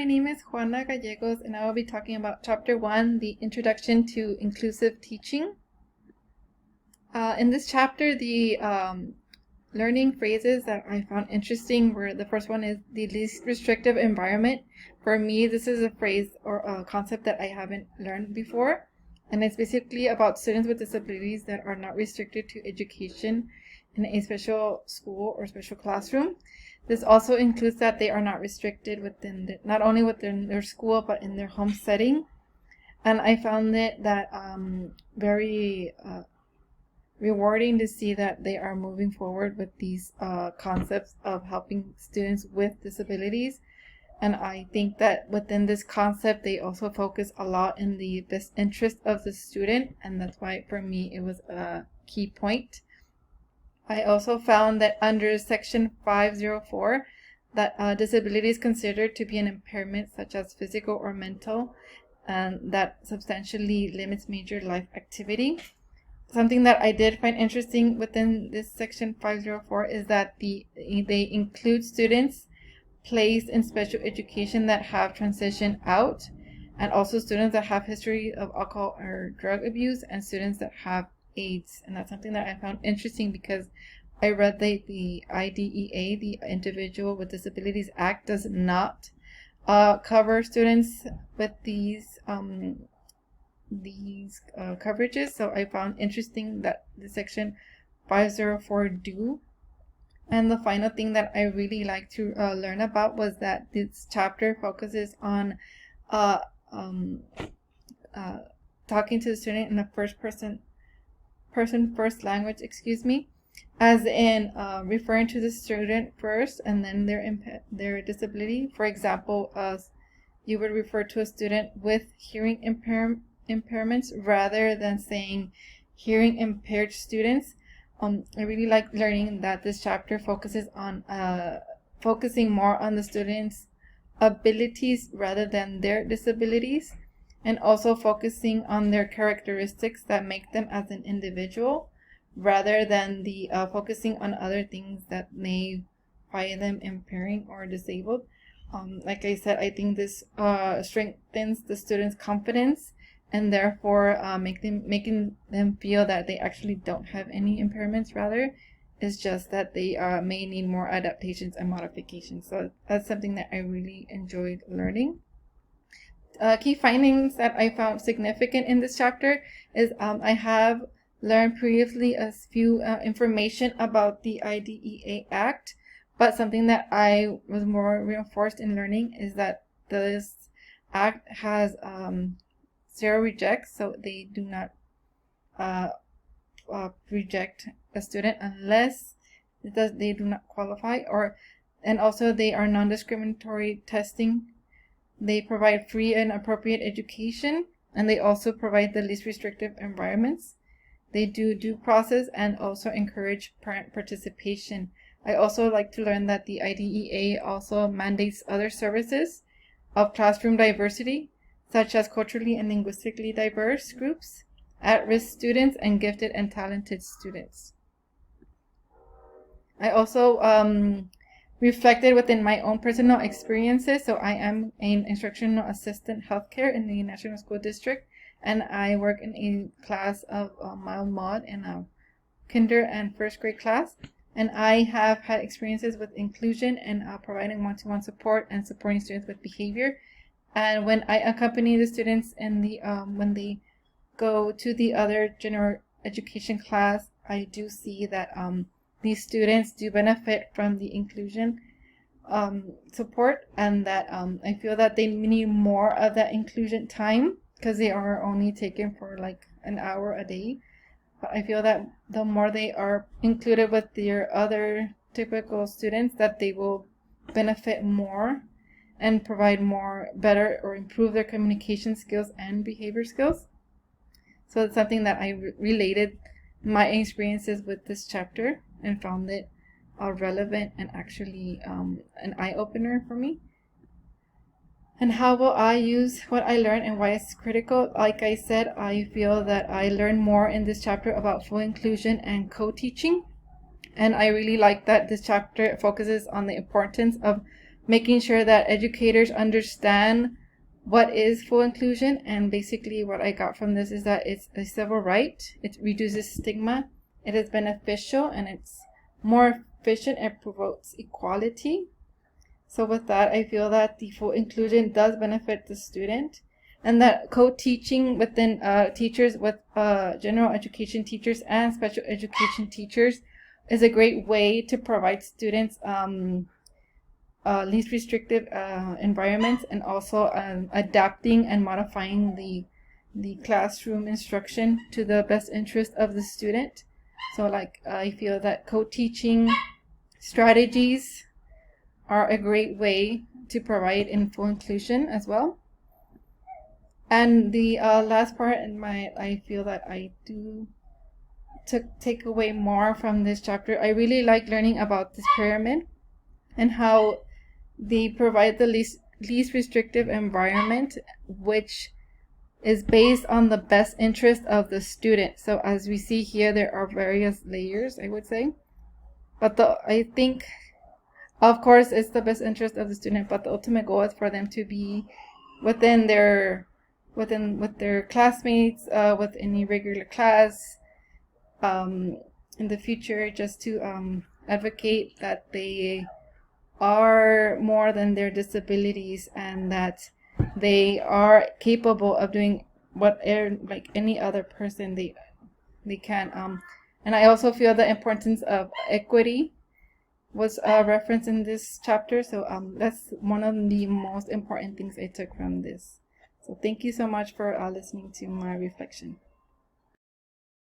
my name is Juana Gallegos, and I will be talking about Chapter 1, the Introduction to Inclusive Teaching. In this chapter, the learning phrases that I found interesting were, the first one is the least restrictive environment. For me, this is a phrase or a concept that I haven't learned before, and it's basically about students with disabilities that are not restricted to education in a special school or special classroom. This also includes that they are not restricted within not only within their school but in their home setting. And I found it that very rewarding to see that they are moving forward with these concepts of helping students with disabilities. And I think that within this concept, they also focus a lot in the best interest of the student, and that's why for me it was a key point. I also found that under section 504 that disability is considered to be an impairment such as physical or mental, and that substantially limits major life activity. Something that I did find interesting within this section 504 is that they include students placed in special education that have transitioned out, and also students that have history of alcohol or drug abuse, and students that have AIDS. And that's something that I found interesting because I read that the IDEA, the Individual with Disabilities Act, does not cover students with these coverages. So I found interesting that the section 504 do. And the final thing that I really like to learn about was that this chapter focuses on talking to the student in a person first language, as in referring to the student first and then their disability. For example, you would refer to a student with hearing impairments rather than saying hearing impaired students. I really like learning that this chapter focuses on focusing more on the students' abilities rather than their disabilities, and also focusing on their characteristics that make them as an individual rather than the focusing on other things that may find them impairing or disabled. Like I said, I think this strengthens the students' confidence, and therefore making them feel that they actually don't have any impairments. Rather, it's just that they may need more adaptations and modifications. So that's something that I really enjoyed learning. Key findings that I found significant in this chapter is I have learned previously a few information about the IDEA Act, but something that I was more reinforced in learning is that this act has 0 rejects, so they do not reject a student unless they do not qualify, and also they are non-discriminatory testing. They provide free and appropriate education, and they also provide the least restrictive environments. They do due process and also encourage parent participation. I also like to learn that the IDEA also mandates other services of classroom diversity, such as culturally and linguistically diverse groups, at-risk students, and gifted and talented students. I also reflected within my own personal experiences. So I am an instructional assistant healthcare in the National School District, and I work in a class of mild mod in a kinder and first grade class. And I have had experiences with inclusion and providing one-to-one support and supporting students with behavior. And when I accompany the students in the when they go to the other general education class, I do see that these students do benefit from the inclusion support, and that I feel that they need more of that inclusion time because they are only taken for like an hour a day. But I feel that the more they are included with their other typical students, that they will benefit more and provide more better or improve their communication skills and behavior skills. So it's something that I related my experiences with this chapter and found it relevant and actually an eye-opener for me. And how will I use what I learned and why it's critical? Like I said, I feel that I learned more in this chapter about full inclusion and co-teaching. And I really like that this chapter focuses on the importance of making sure that educators understand what is full inclusion. And basically what I got from this is that it's a civil right, it reduces stigma, it is beneficial, and it's more efficient and promotes equality. So with that, I feel that the full inclusion does benefit the student, and that co-teaching within teachers with general education teachers and special education teachers is a great way to provide students least restrictive environments, and also adapting and modifying the classroom instruction to the best interest of the student. So like I feel that co-teaching strategies are a great way to provide in full inclusion as well. And the last part I feel that I do take away more from this chapter. I really like learning about this pyramid and how they provide the least restrictive environment, which is based on the best interest of the student. So as we see here, there are various layers, I would say, but I think, of course, it's the best interest of the student, but the ultimate goal is for them to be with their classmates, with any regular class, in the future, just to advocate that they are more than their disabilities, and that they are capable of doing whatever, like any other person they can. And I also feel the importance of equity was referenced in this chapter. So that's one of the most important things I took from this. So thank you so much for listening to my reflection.